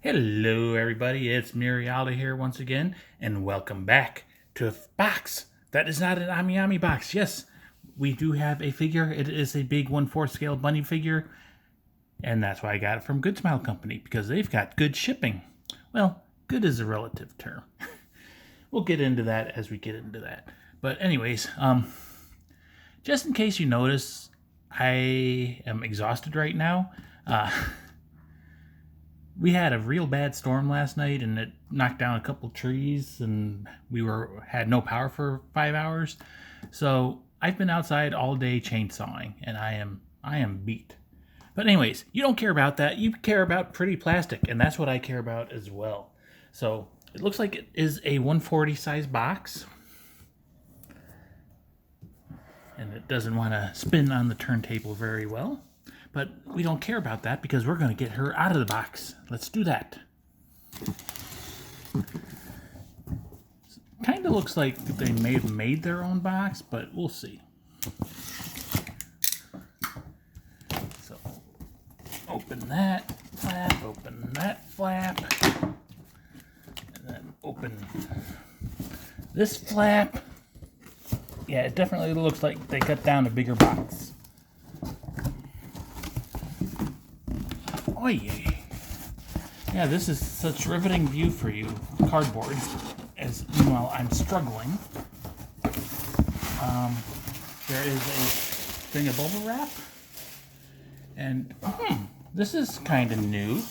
Hello everybody, it's Mirialda here once again, and welcome back to a box that is not an Ami Ami box. Yes, we do have a figure. It is a big 1/4 scale bunny figure, and that's why I got it from Good Smile Company, because they've got good shipping. Well, good is a relative term. We'll get into that as we get into that. But anyways, just in case you notice, I am exhausted right now. We had a real bad storm last night, and it knocked down a couple trees, and we had no power for 5 hours. So I've been outside all day chainsawing, and I am beat. But anyways, you don't care about that. You care about pretty plastic, and that's what I care about as well. So it looks like it is a 140 size box, and it doesn't want to spin on the turntable very well. But we don't care about that because we're going to get her out of the box. Let's do that. Kind of looks like they may have made their own box, but we'll see. So, open that flap, and then open this flap. Yeah, it definitely looks like they cut down a bigger box. Oh yeah, this is such riveting view for you cardboard. As meanwhile, I'm struggling. There is a thing of bubble wrap, and this is kind of new.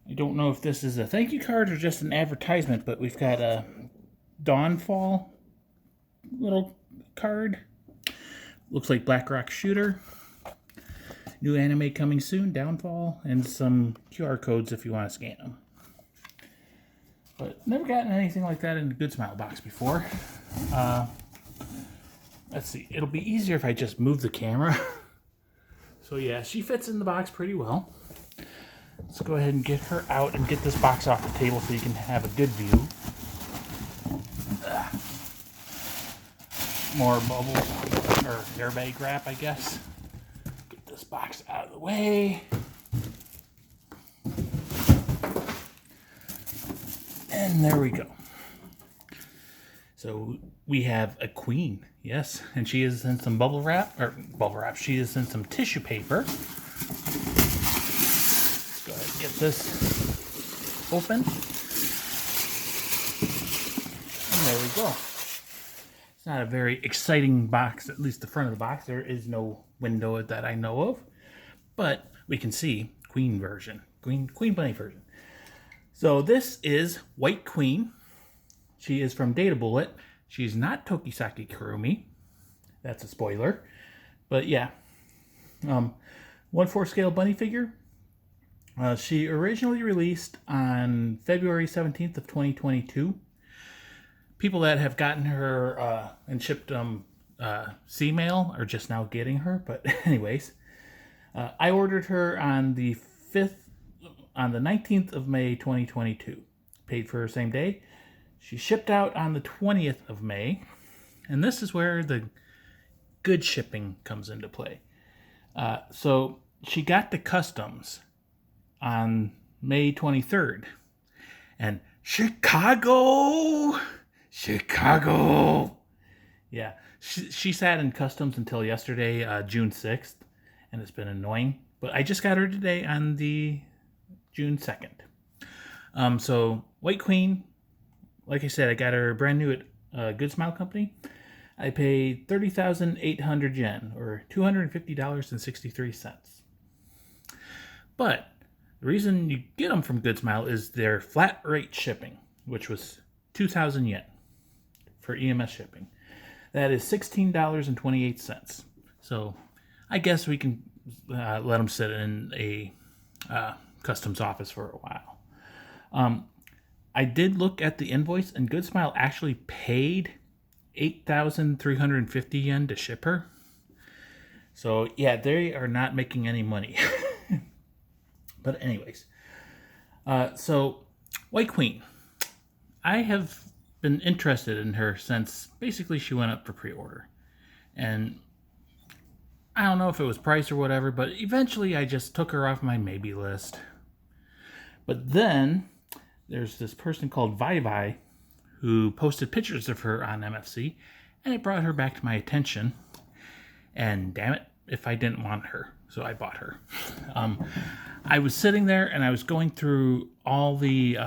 I don't know if this is a thank you card or just an advertisement, but we've got a Dawnfall little card. Looks like Black Rock Shooter. New anime coming soon, Downfall, and some QR codes if you want to scan them. But never gotten anything like that in a Good Smile box before. Let's see, it'll be easier if I just move the camera. So yeah, she fits in the box pretty well. Let's go ahead and get her out and get this box off the table so you can have a good view. More bubble or airbag wrap, I guess. This box out of the way. And there we go. So we have a queen, yes, and she is in some bubble wrap. She is in some tissue paper. Let's go ahead and get this open. And there we go. It's not a very exciting box, at least the front of the box. There is no window that I know of, but we can see Queen version, Queen Bunny version. So this is White Queen. She is from Data Bullet. She's not Tokisaki Kurumi. That's a spoiler, but yeah, 1/4 scale bunny figure. She originally released on February 17th of 2022. People that have gotten her and shipped C-mail are just now getting her, but anyways, I ordered her on the 19th of May 2022. Paid for her same day. She shipped out on the 20th of May, and this is where the good shipping comes into play. So she got the customs on May 23rd, and Chicago. Yeah, she sat in customs until yesterday, June 6th, and it's been annoying. But I just got her today on the June 2nd. So White Queen, like I said, I got her brand new at Good Smile Company. I paid 30,800 yen, or $250.63. But the reason you get them from Good Smile is their flat rate shipping, which was 2,000 yen for EMS shipping. That is $16.28. So I guess we can let them sit in a customs office for a while. I did look at the invoice, and Good Smile actually paid 8,350 yen to ship her. So yeah, they are not making any money. But anyways, so White Queen, I have been interested in her since basically she went up for pre-order, and I don't know if it was price or whatever, but eventually I just took her off my maybe list. But then there's this person called Vivi who posted pictures of her on MFC, and it brought her back to my attention. And damn it, if I didn't want her, so I bought her. I was sitting there and I was going through all the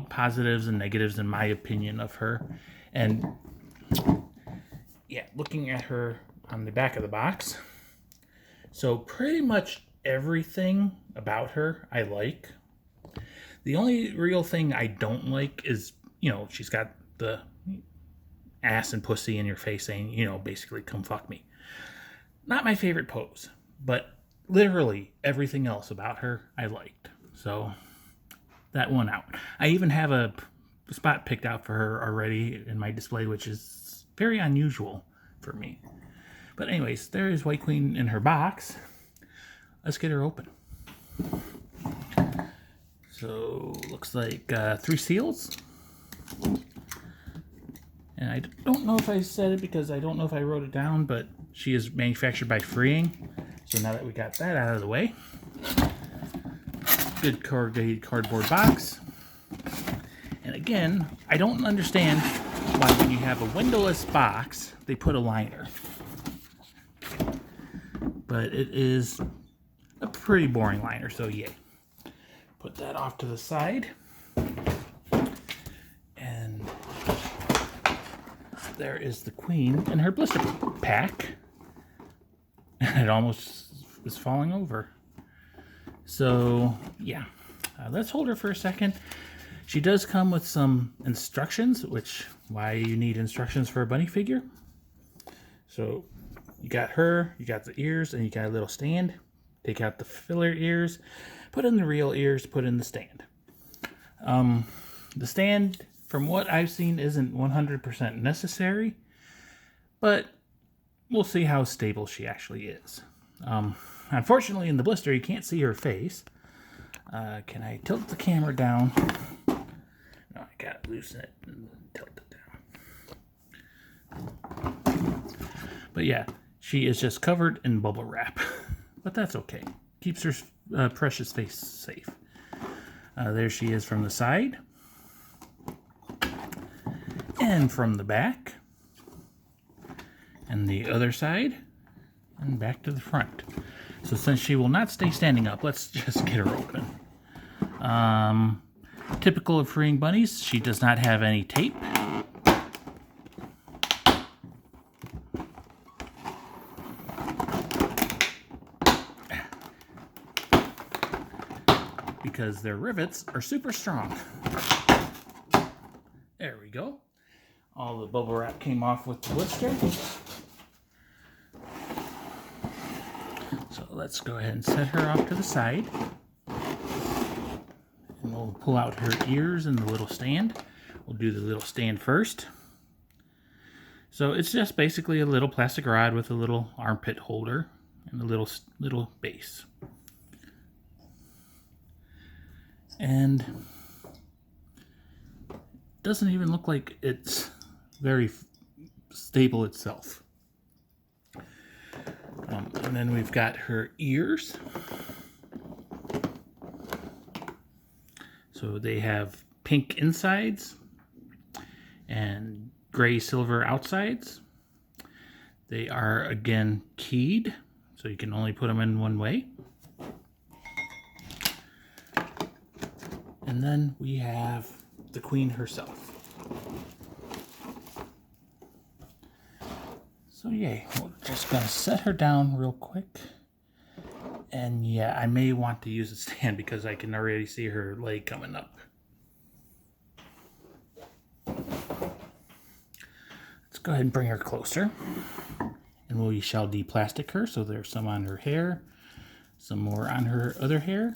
positives and negatives in my opinion of her, and yeah, looking at her on the back of the box. So pretty much everything about her I like. The only real thing I don't like is, she's got the ass and pussy in your face saying, basically come fuck me. Not my favorite pose, but literally everything else about her I liked. So that one out. I even have a spot picked out for her already in my display, which is very unusual for me. But anyways, there is White Queen in her box. Let's get her open. So looks like 3 seals. And I don't know if I said it because I don't know if I wrote it down, but she is manufactured by Freeing. So now that we got that out of the way, good corrugated cardboard box. And again, I don't understand why when you have a windowless box, they put a liner. But it is a pretty boring liner, so yay. Put that off to the side. And there is the Queen in her blister pack. And it almost is falling over. So, yeah. Let's hold her for a second. She does come with some instructions, which, why you need instructions for a bunny figure. So, you got her, you got the ears, and you got a little stand. Take out the filler ears, put in the real ears, put in the stand. The stand, from what I've seen, isn't 100% necessary, but we'll see how stable she actually is. Unfortunately, in the blister, you can't see her face. Can I tilt the camera down? No, I gotta loosen it and tilt it down. But yeah, she is just covered in bubble wrap. But that's okay. Keeps her precious face safe. There she is from the side. And from the back. And the other side. And back to the front. So since she will not stay standing up, let's just get her open. Typical of Freeing bunnies, she does not have any tape. Because their rivets are super strong. There we go. All the bubble wrap came off with the blister. So let's go ahead and set her off to the side. And we'll pull out her ears and the little stand. We'll do the little stand first. So it's just basically a little plastic rod with a little armpit holder and a little base. And doesn't even look like it's very stable itself. And then we've got her ears. So they have pink insides and gray silver outsides. They are again keyed, so you can only put them in one way. And then we have the Queen herself. So yay, we're just gonna set her down real quick. And yeah, I may want to use a stand because I can already see her leg coming up. Let's go ahead and bring her closer. And we shall de-plastic her. So there's some on her hair, some more on her other hair,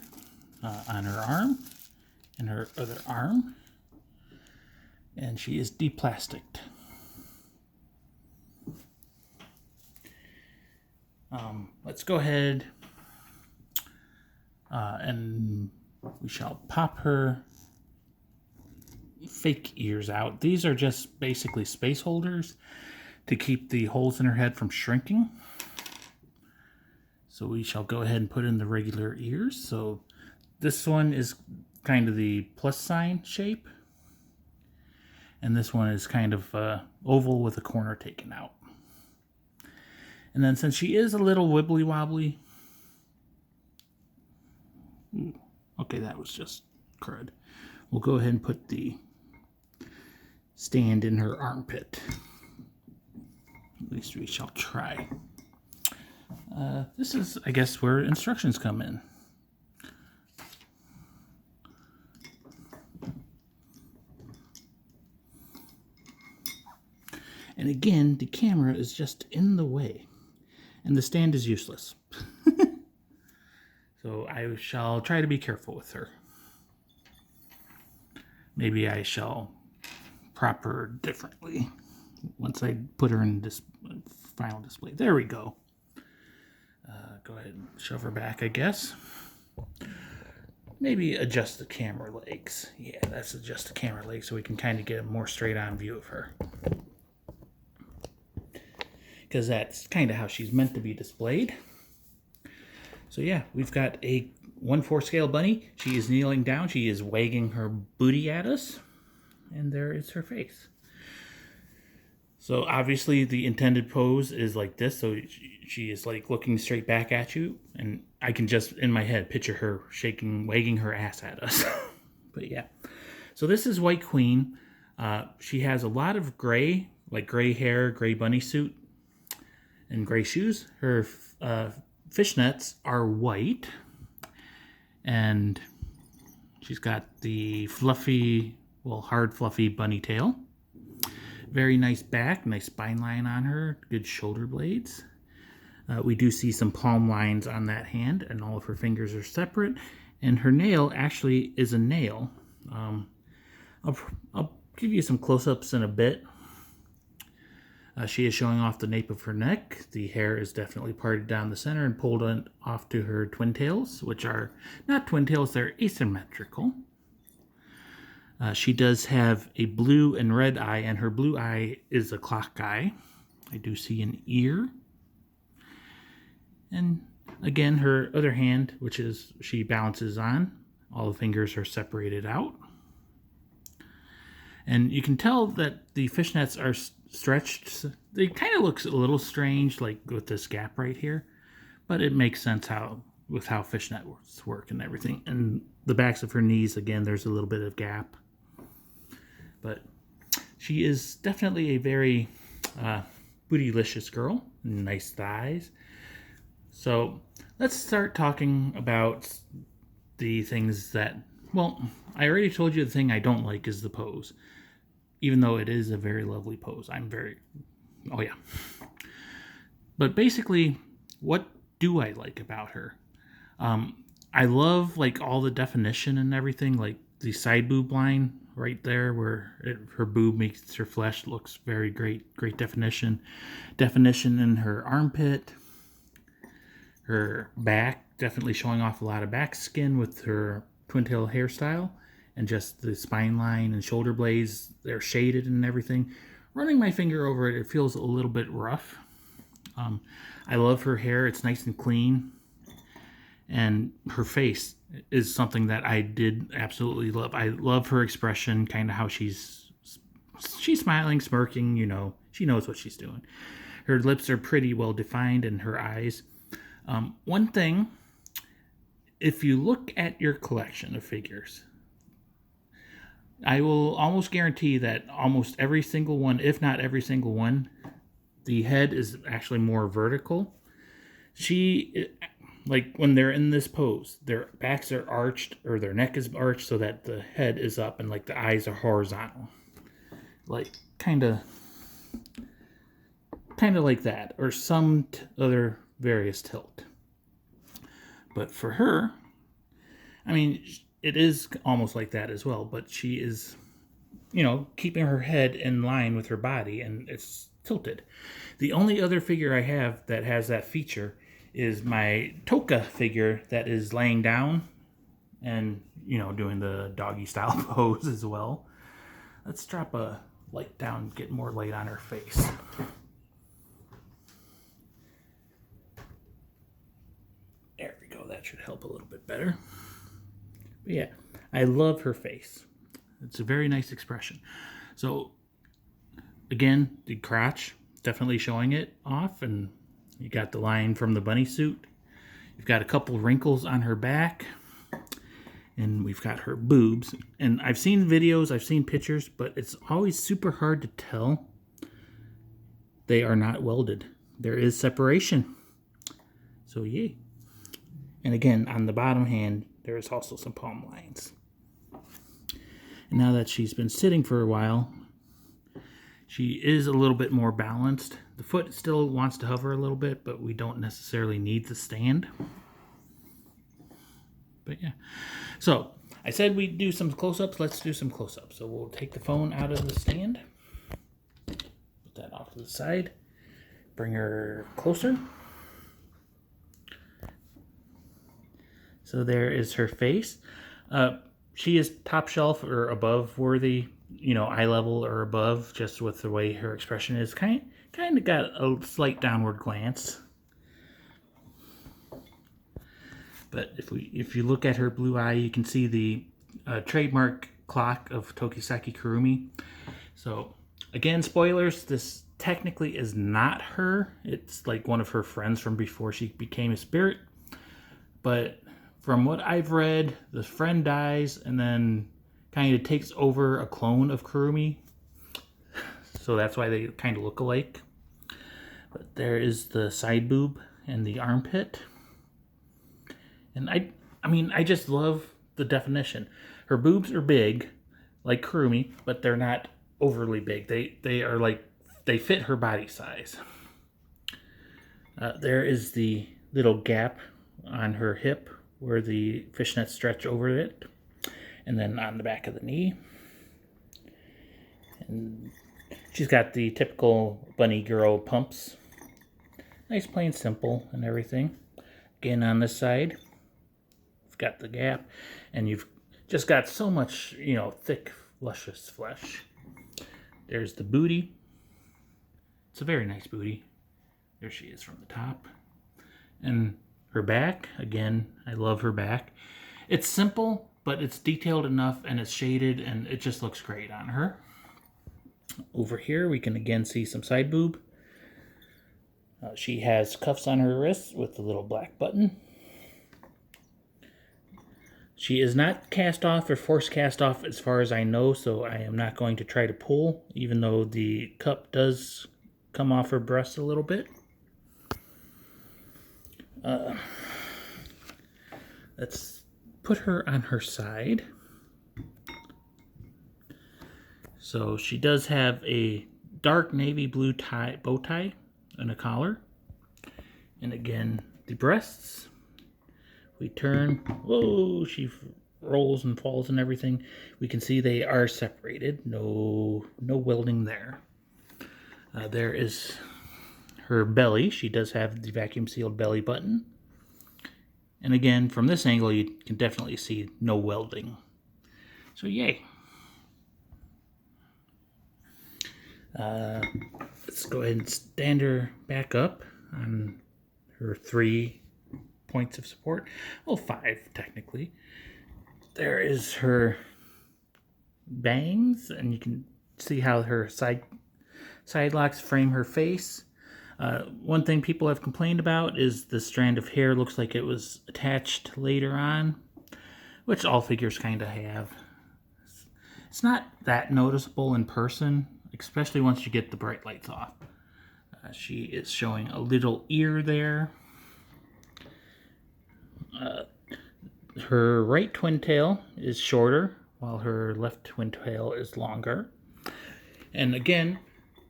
on her arm, and her other arm. And she is de-plasticked. Let's go ahead and we shall pop her fake ears out. These are just basically space holders to keep the holes in her head from shrinking. So we shall go ahead and put in the regular ears. So this one is kind of the plus sign shape. And this one is kind of oval with a corner taken out. And then since she is a little wibbly wobbly. Okay, that was just crud. We'll go ahead and put the stand in her armpit. At least we shall try. This is, I guess, where instructions come in. And again, the camera is just in the way. And the stand is useless. So I shall try to be careful with her. Maybe I shall prop her differently once I put her in this final display. There we go. Go ahead and shove her back, I guess. Maybe adjust the camera legs. Yeah, let's adjust the camera legs so we can kind of get a more straight-on view of her. Because that's kind of how she's meant to be displayed. So yeah, we've got a 1/4 scale bunny. She is kneeling down. She is wagging her booty at us. And there is her face. So obviously the intended pose is like this. So she is like looking straight back at you. And I can just, in my head, picture her shaking, wagging her ass at us. But yeah. So this is White Queen. She has a lot of gray, like gray hair, gray bunny suit, and gray shoes. Her fishnets are white. And she's got the fluffy, well, hard fluffy bunny tail. Very nice back, nice spine line on her, good shoulder blades. We do see some palm lines on that hand, and all of her fingers are separate. And her nail actually is a nail. I'll give you some close-ups in a bit. She is showing off the nape of her neck. The hair is definitely parted down the center and pulled off to her twin tails, which are not twin tails, they're asymmetrical. She does have a blue and red eye, and her blue eye is a clock eye. I do see an ear. And again, her other hand, which is she balances on, all the fingers are separated out. And you can tell that the fishnets are stretched. They kind of looks a little strange, like with this gap right here. But it makes sense with how fishnets work and everything. And the backs of her knees, again, there's a little bit of gap. But she is definitely a very bootylicious girl. Nice thighs. So let's start talking about the things that, well, I already told you the thing I don't like is the pose. Even though it is a very lovely pose. Oh yeah. But basically, what do I like about her? I love like all the definition and everything, like the side boob line right there where her boob meets her flesh looks very great definition. Definition in her armpit. Her back, definitely showing off a lot of back skin with her twin tail hairstyle. And just the spine line and shoulder blades, they're shaded and everything. Running my finger over it, it feels a little bit rough. I love her hair. It's nice and clean. And her face is something that I did absolutely love. I love her expression, kind of how she's smiling, smirking, you know. She knows what she's doing. Her lips are pretty well defined, and her eyes. One thing, if you look at your collection of figures, I will almost guarantee that almost every single one, if not every single one, the head is actually more vertical. Like when they're in this pose, their backs are arched or their neck is arched so that the head is up and like the eyes are horizontal. Like kind of like that, or some other various tilt. But for her, I mean, it is almost like that as well, but she is, you know, keeping her head in line with her body, and it's tilted. The only other figure I have that has that feature is my Toka figure that is laying down and, you know, doing the doggy style pose as well. Let's drop a light down, get more light on her face. that should help a little bit better. But yeah, I love her face. It's a very nice expression. So again, the crotch, definitely showing it off, and you got the line from the bunny suit. You've got a couple wrinkles on her back, and we've got her boobs. And I've seen videos, I've seen pictures, but it's always super hard to tell. They are not welded. There is separation. So yay. And again, on the bottom hand, there is also some palm lines. And now that she's been sitting for a while, she is a little bit more balanced. The foot still wants to hover a little bit, but we don't necessarily need the stand. But yeah. So I said we'd do some close-ups. Let's do some close-ups. So we'll take the phone out of the stand. Put that off to the side. Bring her closer. So there is her face. She is top shelf or above worthy, eye level or above, just with the way her expression is. Kind of got a slight downward glance. But if you look at her blue eye, you can see the trademark clock of Tokisaki Kurumi. So again, spoilers, this technically is not her. It's like one of her friends from before she became a spirit. But from what I've read, the friend dies and then kind of takes over a clone of Kurumi. So that's why they kind of look alike. But there is the side boob and the armpit. And I just love the definition. Her boobs are big, like Kurumi, but they're not overly big. They are like, they fit her body size. There is the little gap on her hip where the fishnets stretch over it, and then on the back of the knee. And she's got the typical bunny girl pumps. Nice, plain, simple, and everything. Again, on this side, you've got the gap, and you've just got so much, thick, luscious flesh. There's the booty. It's a very nice booty. There she is from the top. And her back, again, I love her back. It's simple, but it's detailed enough and it's shaded and it just looks great on her. Over here, we can again see some side boob. She has cuffs on her wrists with the little black button. She is not cast off or force cast off as far as I know, so I am not going to try to pull, even though the cup does come off her breast a little bit. Let's put her on her side. So she does have a dark navy blue bow tie and a collar. And again, the breasts. We turn. Whoa, she rolls and falls and everything. We can see they are separated. No welding there. There is her belly. She does have the vacuum sealed belly button. And again, from this angle, you can definitely see no welding. So yay. Let's go ahead and stand her back up on her 3 points of support. Well, 5 technically. There is her bangs, and you can see how her side locks frame her face. One thing people have complained about is the strand of hair looks like it was attached later on, which all figures kind of have. It's not that noticeable in person, especially once you get the bright lights off. She is showing a little ear there. Her right twin tail is shorter, while her left twin tail is longer. And again,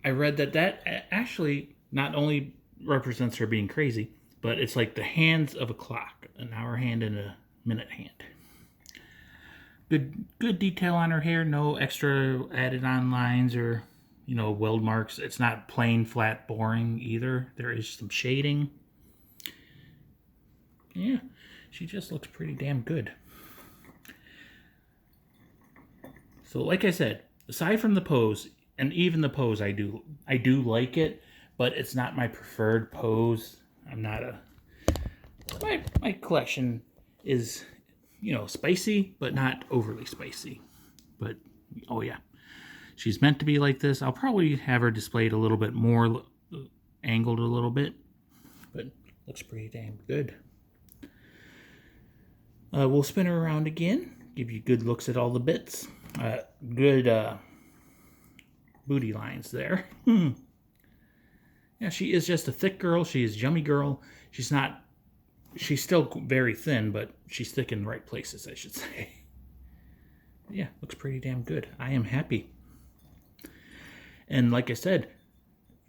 I read that actually not only represents her being crazy, but it's like the hands of a clock, an hour hand and a minute hand. Good detail on her hair, no extra added on lines or, weld marks. It's not plain, flat, boring either. There is some shading. Yeah, she just looks pretty damn good. So like I said, aside from the pose, and even the pose I do like it, but it's not my preferred pose. I'm not My collection is, spicy, but not overly spicy. But, oh yeah, she's meant to be like this. I'll probably have her displayed a little bit more, angled a little bit, but looks pretty damn good. We'll spin her around again, give you good looks at all the bits. Good booty lines there. Yeah, she is just a thick girl. She is a yummy girl. She's still very thin, but she's thick in the right places, I should say. Yeah, looks pretty damn good. I am happy. And like I said,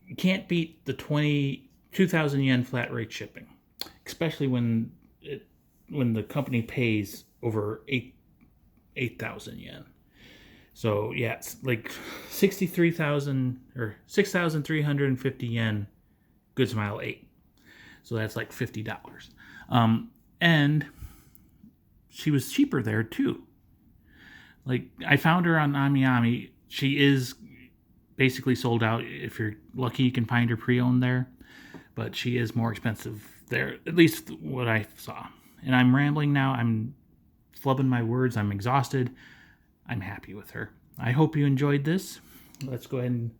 you can't beat the 2,000 yen flat rate shipping, especially when the company pays over 8,000 yen. So yeah, it's like 63,000 or 6,350 yen. Good Smile 8. So that's like $50. And she was cheaper there too. Like, I found her on AmiAmi. She is basically sold out. If you're lucky, you can find her pre-owned there. But she is more expensive there, at least what I saw. And I'm rambling now. I'm flubbing my words. I'm exhausted. I'm happy with her. I hope you enjoyed this. Let's go ahead and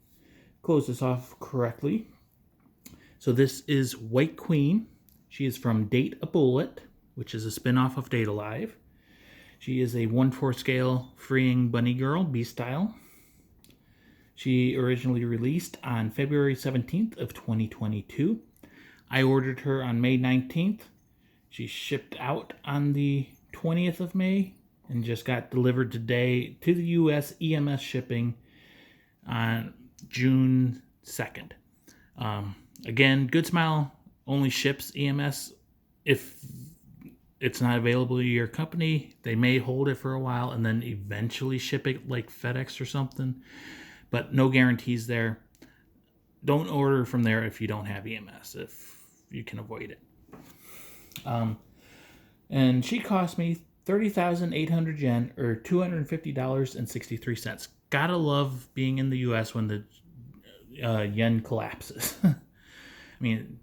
close this off correctly. So this is White Queen. She is from Date a Bullet, which is a spin-off of Date Alive. She is a 1/4 scale freeing bunny girl, B-style. She originally released on February 17th of 2022. I ordered her on May 19th. She shipped out on the 20th of May and just got delivered today to the U.S. EMS shipping on June 2nd. Again, Good Smile only ships EMS if it's not available to your company. They may hold it for a while and then eventually ship it like FedEx or something, but no guarantees there. Don't order from there if you don't have EMS, if you can avoid it. And she cost me 30,800 yen, or $250.63. Gotta love being in the US when the yen collapses. I mean,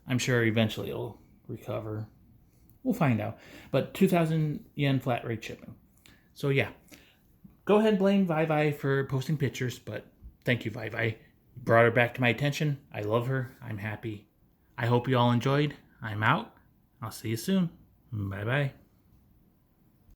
I'm sure eventually it'll recover. We'll find out. But 2,000 yen flat rate shipping. So yeah, go ahead and blame Vai for posting pictures, but thank you, Vai. Brought her back to my attention. I love her. I'm happy. I hope you all enjoyed. I'm out. I'll see you soon. Bye-bye.